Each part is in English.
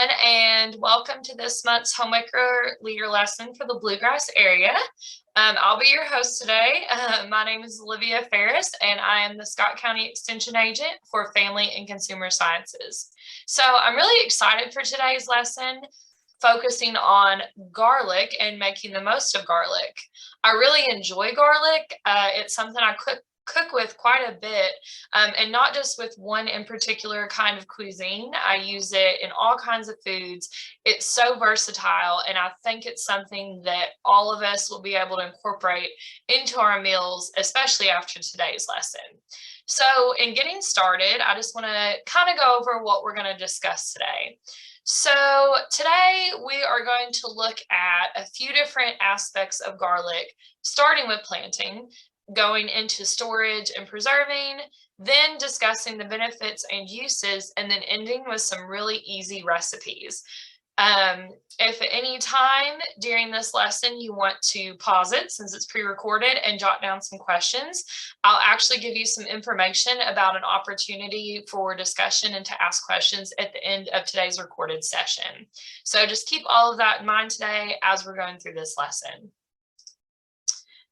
and welcome to this month's Homemaker Leader lesson for the Bluegrass area. I'll be your host today. My name is Olivia Ferris, and I am the Scott County Extension Agent for Family and Consumer Sciences. So I'm really excited for today's lesson, focusing on garlic and making the most of garlic. I really enjoy garlic. It's something I cook with quite a bit, and not just with one in particular kind of cuisine. I use it in all kinds of foods. It's so versatile, and I think it's something that all of us will be able to incorporate into our meals, especially after today's lesson. So in getting started, I just want to kind of go over what we're going to discuss today. So today we are going to look at a few different aspects of garlic, starting with planting, going into storage and preserving, then discussing the benefits and uses, and then ending with some really easy recipes. If at any time during this lesson you want to pause it, since it's pre-recorded, and jot down some questions, I'll actually give you some information about an opportunity for discussion and to ask questions at the end of today's recorded session. So just keep all of that in mind today as we're going through this lesson.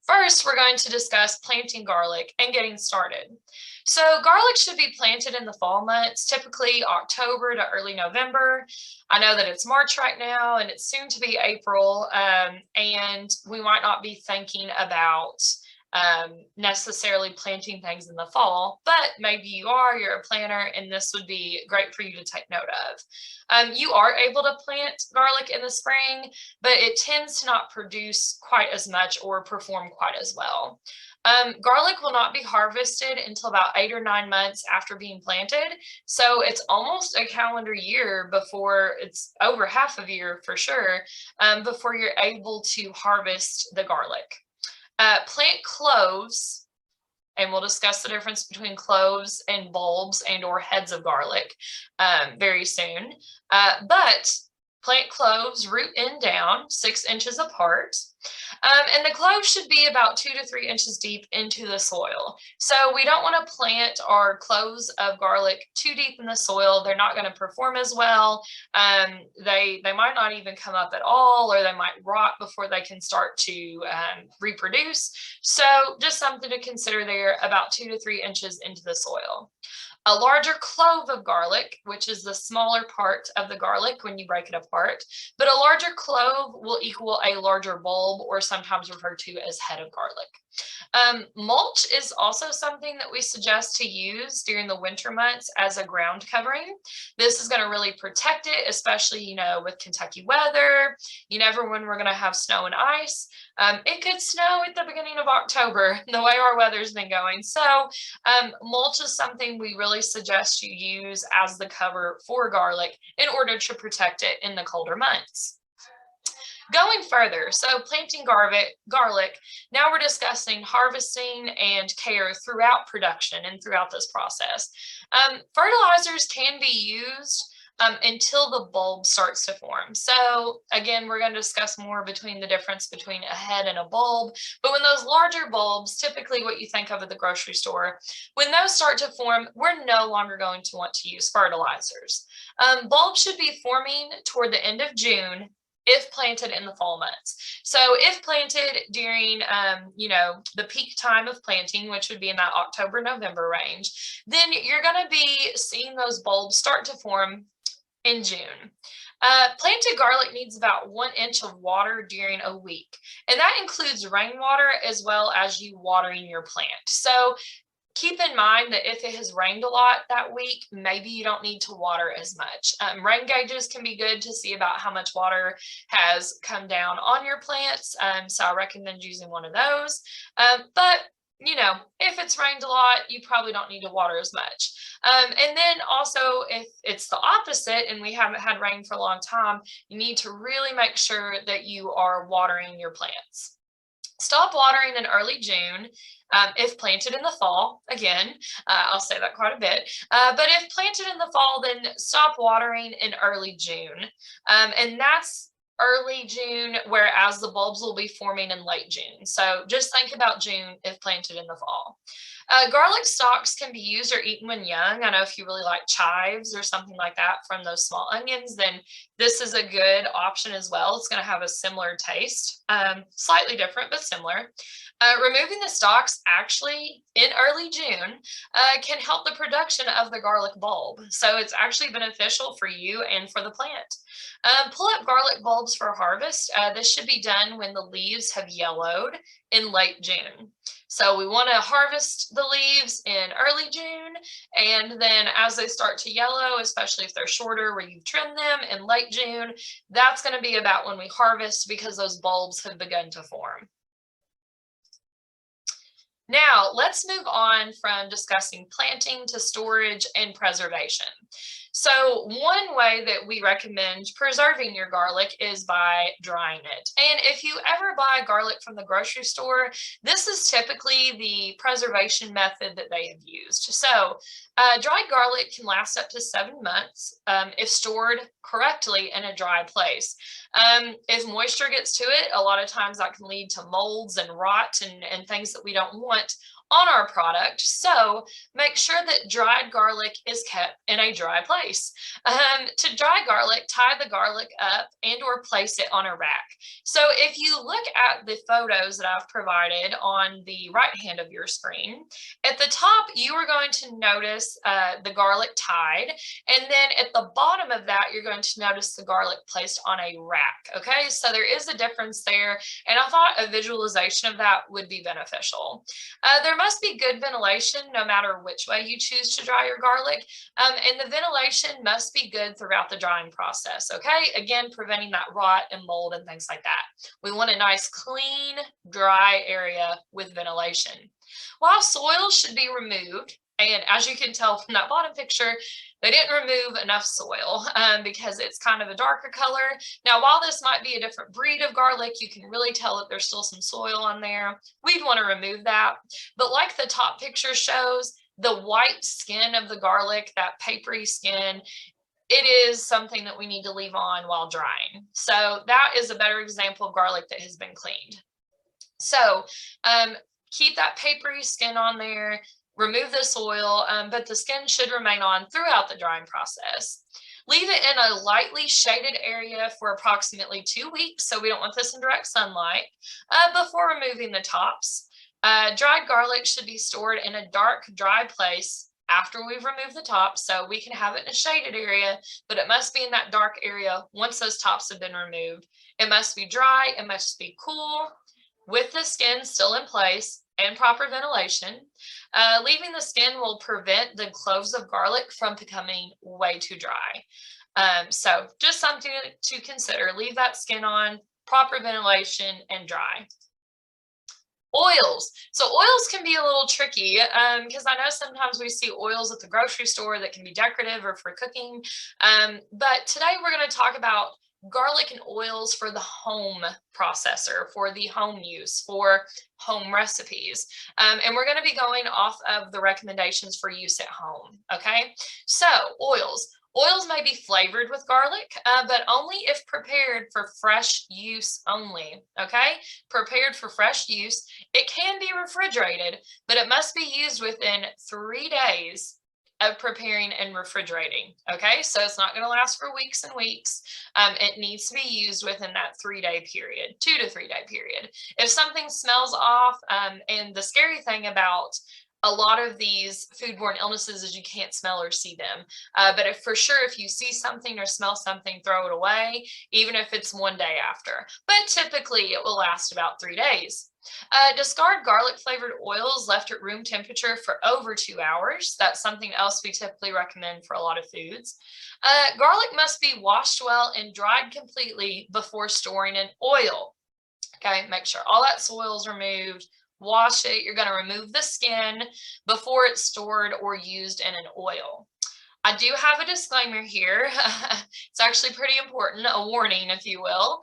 First, we're going to discuss planting garlic and getting started. So garlic should be planted in the fall months, typically October to early November. I know that it's March right now and it's soon to be April, and we might not be thinking about necessarily planting things in the fall, but maybe you're a planter, and this would be great for you to take note of. You are able to plant garlic in the spring, but it tends to not produce quite as much or perform quite as well. Garlic will not be harvested until about 8 or 9 months after being planted. So it's almost a calendar year before, it's over half a year for sure, before you're able to harvest the garlic. Plant cloves, and we'll discuss the difference between cloves and bulbs and or heads of garlic very soon. But plant cloves root end down 6 inches apart. And the cloves should be about 2 to 3 inches deep into the soil. So we don't want to plant our cloves of garlic too deep in the soil. They're not going to perform as well. They might not even come up at all, or they might rot before they can start to reproduce. So just something to consider there, about 2 to 3 inches into the soil. A larger clove of garlic, which is the smaller part of the garlic when you break it apart, but a larger clove will equal a larger bulb, or sometimes referred to as head of garlic. Mulch is also something that we suggest to use during the winter months as a ground covering. This is going to really protect it, especially, with Kentucky weather. You never know when we're going to have snow and ice. It could snow at the beginning of October, the way our weather's been going. So mulch is something we really suggest you use as the cover for garlic in order to protect it in the colder months. Going further, so planting garlic, now we're discussing harvesting and care throughout production and throughout this process. Fertilizers can be used until the bulb starts to form. So again, we're going to discuss more between the difference between a head and a bulb. But when those larger bulbs, typically what you think of at the grocery store, when those start to form, we're no longer going to want to use fertilizers. Bulbs should be forming toward the end of June if planted in the fall months. So if planted during, the peak time of planting, which would be in that October-November range, then you're going to be seeing those bulbs start to form in June. Planted garlic needs about 1 inch of water during a week, and that includes rainwater as well as you watering your plant. So keep in mind that if it has rained a lot that week, maybe you don't need to water as much. Rain gauges can be good to see about how much water has come down on your plants. So I recommend using one of those. But if it's rained a lot, you probably don't need to water as much. And then also, if it's the opposite and we haven't had rain for a long time, you need to really make sure that you are watering your plants. Stop watering in early June if planted in the fall. Again, I'll say that quite a bit. But if planted in the fall, then stop watering in early June. And that's early June, whereas the bulbs will be forming in late June. So just think about June if planted in the fall. Garlic stalks can be used or eaten when young. I know if you really like chives or something like that from those small onions, then this is a good option as well. It's going to have a similar taste, slightly different, but similar. Removing the stalks actually in early June can help the production of the garlic bulb. So it's actually beneficial for you and for the plant. Pull up garlic bulbs for harvest. This should be done when the leaves have yellowed in late June. So we want to harvest the leaves in early June, and then as they start to yellow, especially if they're shorter where you've trimmed them in late June, that's going to be about when we harvest because those bulbs have begun to form. Now, let's move on from discussing planting to storage and preservation. So one way that we recommend preserving your garlic is by drying it. And if you ever buy garlic from the grocery store, this is typically the preservation method that they have used. So dried garlic can last up to 7 months if stored correctly in a dry place. If moisture gets to it, a lot of times that can lead to molds and rot and things that we don't want on our product. So make sure that dried garlic is kept in a dry place. To dry garlic, tie the garlic up and or place it on a rack. So if you look at the photos that I've provided on the right hand of your screen, at the top, you are going to notice the garlic tied. And then at the bottom of that, you're going to notice the garlic placed on a rack. Okay, so there is a difference there. And I thought a visualization of that would be beneficial. There must be good ventilation no matter which way you choose to dry your garlic. And the ventilation must be good throughout the drying process. Okay, again, preventing that rot and mold and things like that. We want a nice, clean, dry area with ventilation. While soil should be removed, and as you can tell from that bottom picture, they didn't remove enough soil because it's kind of a darker color. Now, while this might be a different breed of garlic, you can really tell that there's still some soil on there. We'd want to remove that. But like the top picture shows, the white skin of the garlic, that papery skin, it is something that we need to leave on while drying. So that is a better example of garlic that has been cleaned. So keep that papery skin on there, remove the soil, but the skin should remain on throughout the drying process. Leave it in a lightly shaded area for approximately 2 weeks, so we don't want this in direct sunlight, before removing the tops. Dried garlic should be stored in a dark, dry place after we've removed the tops, so we can have it in a shaded area, but it must be in that dark area once those tops have been removed. It must be dry, it must be cool, with the skin still in place and proper ventilation. Leaving the skin will prevent the cloves of garlic from becoming way too dry. So just something to consider. Leave that skin on, proper ventilation, and dry. Oils. So oils can be a little tricky because I know sometimes we see oils at the grocery store that can be decorative or for cooking. But today we're going to talk about garlic and oils for the home processor, for the home use, for home recipes. And we're going to be going off of the recommendations for use at home. Okay, so oils. Oils may be flavored with garlic, but only if prepared for fresh use only, okay? Prepared for fresh use. It can be refrigerated, but it must be used within 3 days of preparing and refrigerating, okay? So it's not gonna last for weeks and weeks. It needs to be used within that 3-day period, 2 to 3 day period. If something smells off, and the scary thing about a lot of these foodborne illnesses is you can't smell or see them. But if for sure, if you see something or smell something, throw it away, even if it's 1 day after. But typically it will last about 3 days. Discard garlic flavored oils left at room temperature for over 2 hours. That's something else we typically recommend for a lot of foods. Garlic must be washed well and dried completely before storing in oil. Okay, make sure all that soil is removed. Wash it. You're going to remove the skin before it's stored or used in an oil. I do have a disclaimer here. It's actually pretty important, a warning, if you will.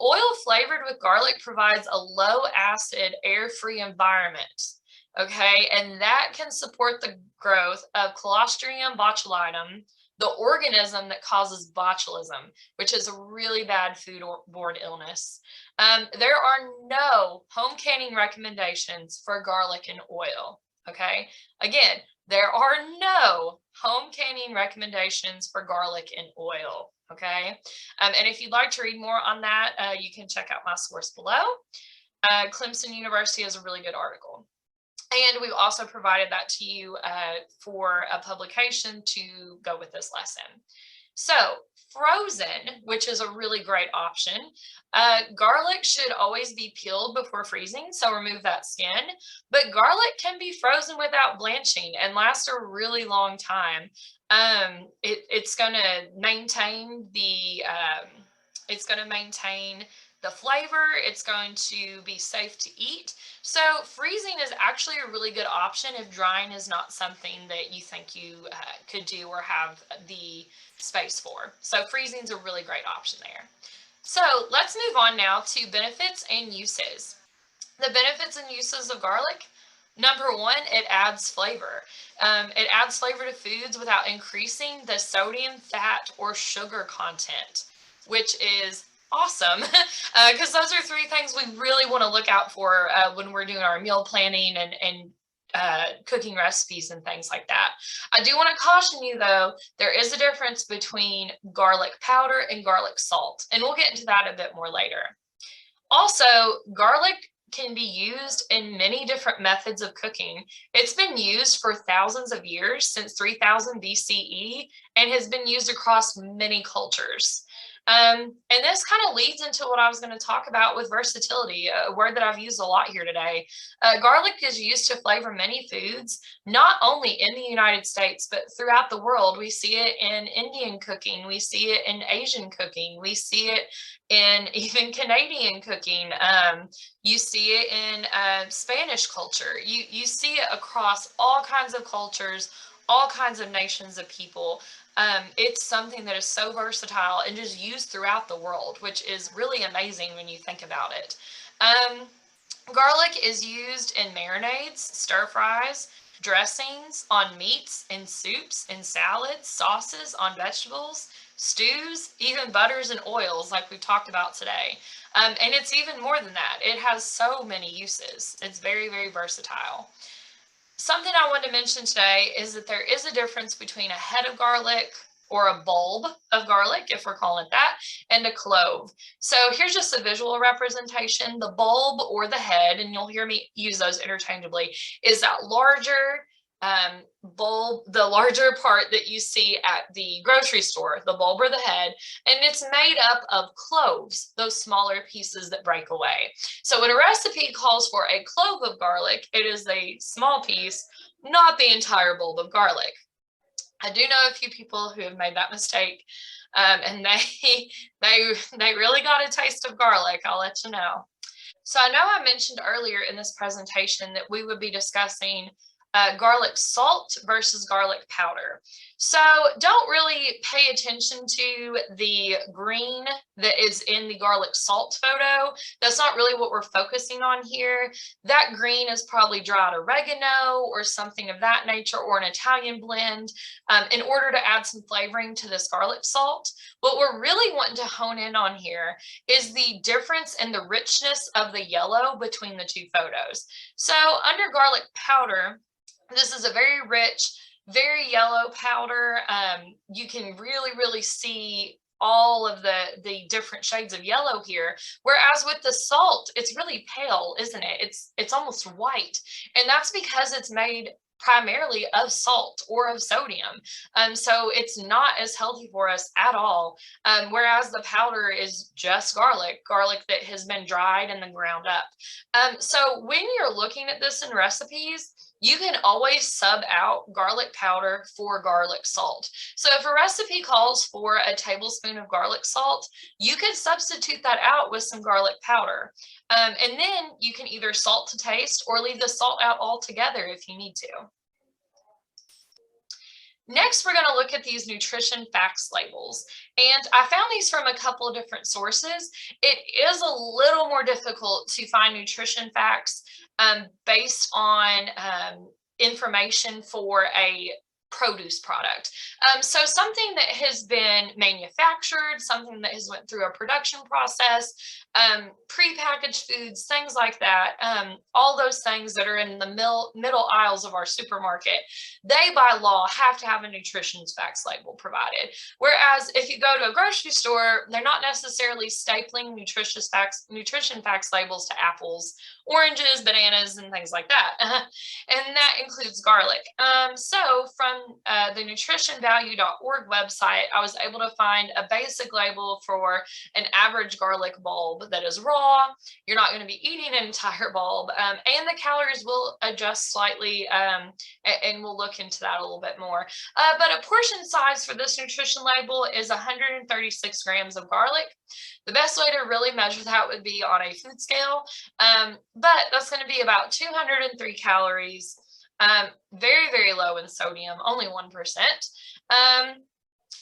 Oil flavored with garlic provides a low acid, air-free environment. Okay, and that can support the growth of Clostridium botulinum, the organism that causes botulism, which is a really bad foodborne illness. There are no home canning recommendations for garlic and oil. Okay. Again, there are no home canning recommendations for garlic in oil. Okay. And if you'd like to read more on that, you can check out my source below. Clemson University has a really good article. And we've also provided that to you for a publication to go with this lesson. So frozen, which is a really great option. Garlic should always be peeled before freezing, so remove that skin. But garlic can be frozen without blanching and last a really long time. It's going to maintain the flavor. It's going to be safe to eat. So freezing is actually a really good option if drying is not something that you think you could do or have the space for. So freezing is a really great option there. So let's move on now to benefits and uses. The benefits and uses of garlic. Number one, it adds flavor. It adds flavor to foods without increasing the sodium, fat, or sugar content, which is awesome because those are three things we really want to look out for when we're doing our meal planning and cooking recipes and things like that. I do want to caution you though, there is a difference between garlic powder and garlic salt, and we'll get into that a bit more later. Also, garlic can be used in many different methods of cooking. It's been used for thousands of years, since 3000 BCE, and has been used across many cultures. And this kind of leads into what I was going to talk about with versatility, a word that I've used a lot here today. Garlic is used to flavor many foods, not only in the United States, but throughout the world. We see it in Indian cooking. We see it in Asian cooking. We see it in even Canadian cooking. You see it in Spanish culture. You see it across all kinds of cultures, all kinds of nations of people. It's something that is so versatile and just used throughout the world, which is really amazing when you think about it. Garlic is used in marinades, stir fries, dressings, on meats, in soups, in salads, sauces, on vegetables, stews, even butters and oils like we've talked about today. And it's even more than that. It has so many uses. It's very, very versatile. Something I want to mention today is that there is a difference between a head of garlic or a bulb of garlic, if we're calling it that, and a clove. So here's just a visual representation. The bulb or the head, and you'll hear me use those interchangeably, is that larger bulb, the larger part that you see at the grocery store, the bulb or the head, and it's made up of cloves, those smaller pieces that break away. So when a recipe calls for a clove of garlic, it is a small piece, not the entire bulb of garlic. I do know a few people who have made that mistake, and they really got a taste of garlic, I'll let you know. So I know I mentioned earlier in this presentation that we would be discussing garlic salt versus garlic powder. So don't really pay attention to the green that is in the garlic salt photo. That's not really what we're focusing on here. That green is probably dried oregano or something of that nature, or an Italian blend, in order to add some flavoring to this garlic salt. What we're really wanting to hone in on here is the difference in the richness of the yellow between the two photos. So under garlic powder, this is a very rich, very yellow powder. You can really, really see all of the different shades of yellow here. Whereas with the salt, it's really pale, isn't it? It's almost white. And that's because it's made primarily of salt or of sodium. So it's not as healthy for us at all. Whereas the powder is just garlic that has been dried and then ground up. So when you're looking at this in recipes, you can always sub out garlic powder for garlic salt. So if a recipe calls for a tablespoon of garlic salt, you can substitute that out with some garlic powder. And then you can either salt to taste or leave the salt out altogether if you need to. Next, we're going to look at these nutrition facts labels. And I found these from a couple of different sources. It is a little more difficult to find nutrition facts based on information for a produce product. So something that has been manufactured, something that has went through a production process, prepackaged foods, things like that, all those things that are in the middle aisles of our supermarket, they by law have to have a nutrition facts label provided. Whereas if you go to a grocery store, they're not necessarily stapling nutrition facts labels to apples, oranges, bananas, and things like that. And that includes garlic. So from the nutritionvalue.org website, I was able to find a basic label for an average garlic bulb that is raw. You're not going to be eating an entire bulb, and the calories will adjust slightly, and we'll look into that a little bit more. But a portion size for this nutrition label is 136 grams of garlic. The best way to really measure that would be on a food scale, but that's going to be about 203 calories, very, very low in sodium, only 1%.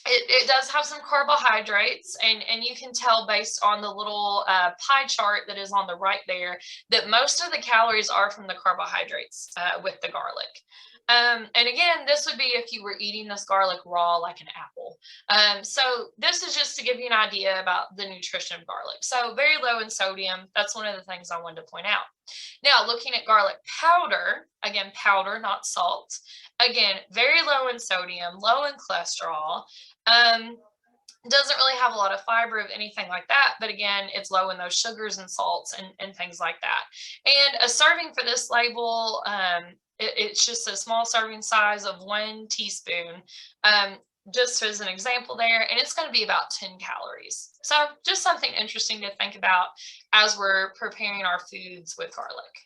It does have some carbohydrates, and you can tell based on the little pie chart that is on the right there that most of the calories are from the carbohydrates with the garlic. And again, this would be if you were eating this garlic raw like an apple. So this is just to give you an idea about the nutrition of garlic. So very low in sodium. That's one of the things I wanted to point out. Now, looking at garlic powder, again, powder, not salt. Again, very low in sodium, low in cholesterol. Doesn't really have a lot of fiber of anything like that, but again, it's low in those sugars and salts and things like that. And a serving for this label, it's just a small serving size of 1 teaspoon, just as an example there, and it's going to be about 10 calories. So just something interesting to think about as we're preparing our foods with garlic.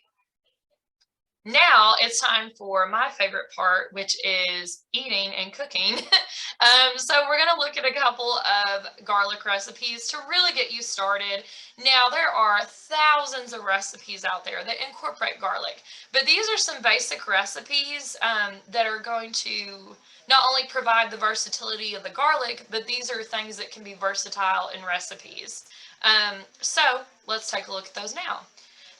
Now it's time for my favorite part, which is eating and cooking. So we're going to look at a couple of garlic recipes to really get you started. Now, there are thousands of recipes out there that incorporate garlic, but these are some basic recipes that are going to not only provide the versatility of the garlic, but these are things that can be versatile in recipes. So let's take a look at those now.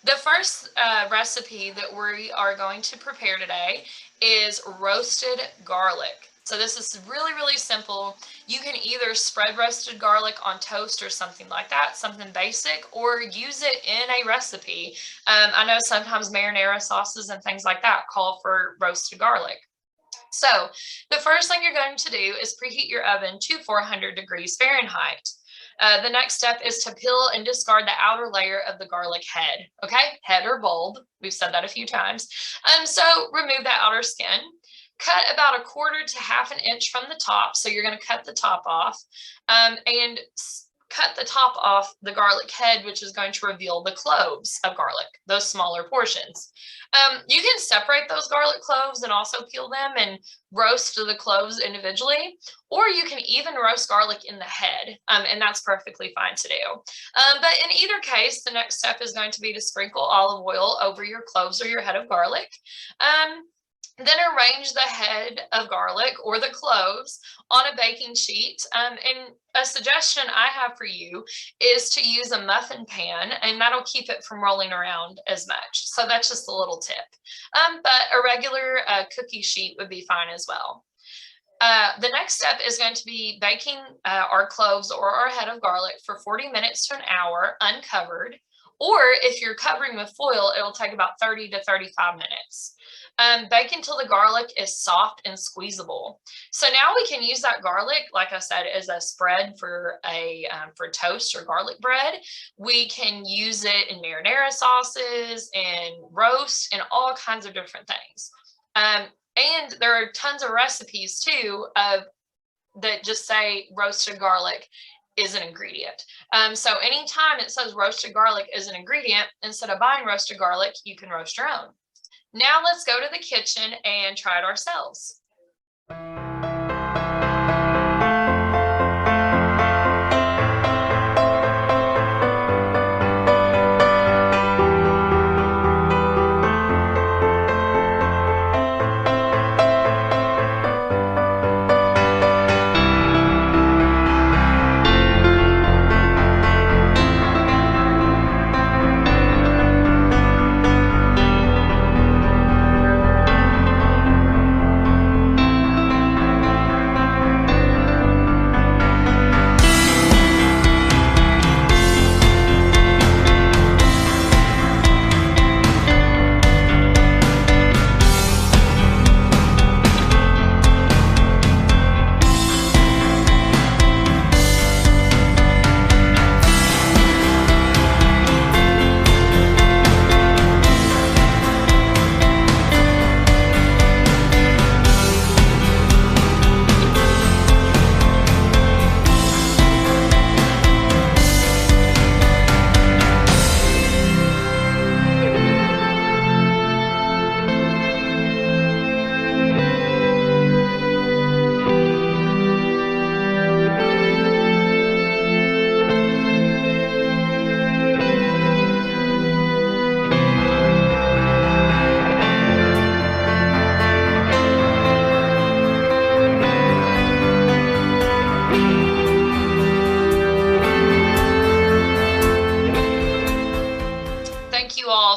The first recipe that we are going to prepare today is roasted garlic. So this is really, really simple. You can either spread roasted garlic on toast or something like that, something basic, or use it in a recipe. I know sometimes marinara sauces and things like that call for roasted garlic. So the first thing you're going to do is preheat your oven to 400 degrees Fahrenheit. The next step is to peel and discard the outer layer of the garlic head, okay? Head or bulb, we've said that a few times. So remove that outer skin. Cut about 1/4 to 1/2 inch from the top. So you're going to cut the top off, and cut the top off the garlic head, which is going to reveal the cloves of garlic, those smaller portions. You can separate those garlic cloves and also peel them and roast the cloves individually, or you can even roast garlic in the head, and that's perfectly fine to do. But in either case, the next step is going to be to sprinkle olive oil over your cloves or your head of garlic. Then arrange the head of garlic or the cloves on a baking sheet. And a suggestion I have for you is to use a muffin pan, and that'll keep it from rolling around as much. So that's just a little tip. But a regular cookie sheet would be fine as well. The next step is going to be baking our cloves or our head of garlic for 40 minutes to an hour uncovered. Or if you're covering with foil, it'll take about 30 to 35 minutes. Bake until the garlic is soft and squeezable. So now we can use that garlic, like I said, as a spread for for toast or garlic bread. We can use it in marinara sauces and roast and all kinds of different things. And there are tons of recipes too that just say roasted garlic is an ingredient. So anytime it says roasted garlic is an ingredient, instead of buying roasted garlic, you can roast your own. Now let's go to the kitchen and try it ourselves.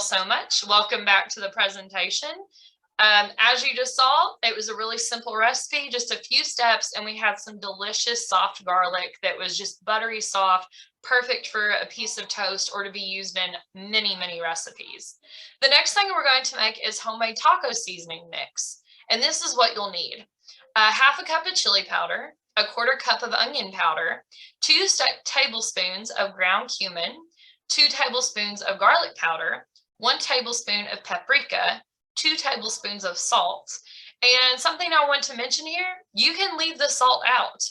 so much. Welcome back to the presentation. As you just saw, it was a really simple recipe, just a few steps, and we had some delicious soft garlic that was just buttery soft, perfect for a piece of toast or to be used in many, many recipes. The next thing we're going to make is homemade taco seasoning mix. And this is what you'll need. Half a cup of chili powder, a quarter cup of onion powder, 2 tablespoons of ground cumin, 2 tablespoons of garlic powder, 1 tablespoon of paprika, 2 tablespoons of salt. And something I want to mention here, you can leave the salt out.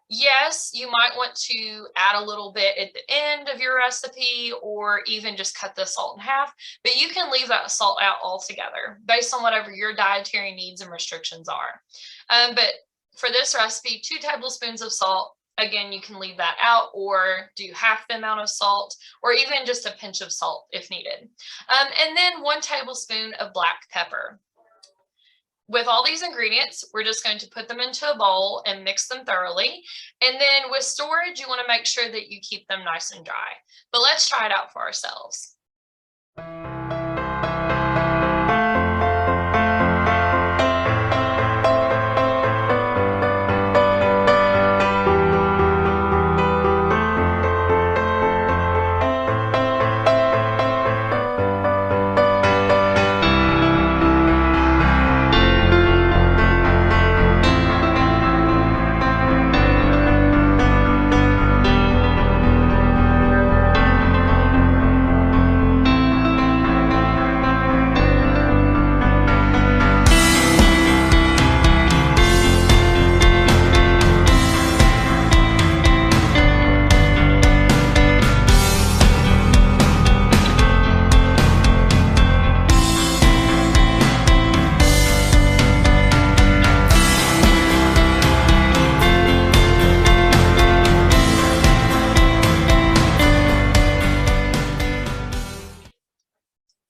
Yes, you might want to add a little bit at the end of your recipe or even just cut the salt in half, but you can leave that salt out altogether based on whatever your dietary needs and restrictions are. But for this recipe, 2 tablespoons of salt. Again, you can leave that out or do half the amount of salt or even just a pinch of salt if needed. And then 1 tablespoon of black pepper. With all these ingredients, we're just going to put them into a bowl and mix them thoroughly. And then with storage, you want to make sure that you keep them nice and dry. But let's try it out for ourselves.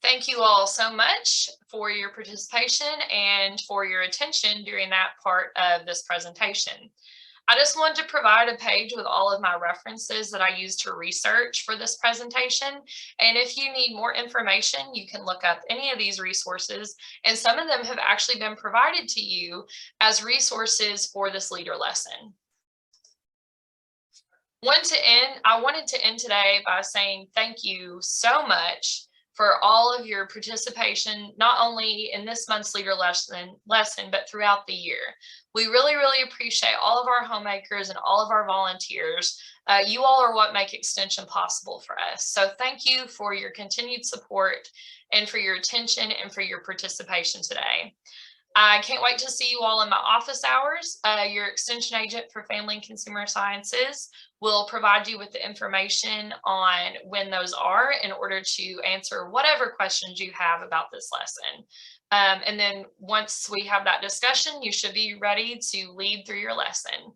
Thank you all so much for your participation and for your attention during that part of this presentation. I just wanted to provide a page with all of my references that I used to research for this presentation. And if you need more information, you can look up any of these resources. And some of them have actually been provided to you as resources for this leader lesson. I wanted to end today by saying thank you so much for all of your participation, not only in this month's leader lesson, but throughout the year. We really, really appreciate all of our homemakers and all of our volunteers. You all are what make Extension possible for us. So thank you for your continued support and for your attention and for your participation today. I can't wait to see you all in my office hours. Your Extension agent for Family and Consumer Sciences will provide you with the information on when those are in order to answer whatever questions you have about this lesson. And then once we have that discussion, you should be ready to lead through your lesson.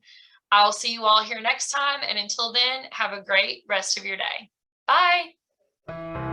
I'll see you all here next time. And until then, have a great rest of your day. Bye.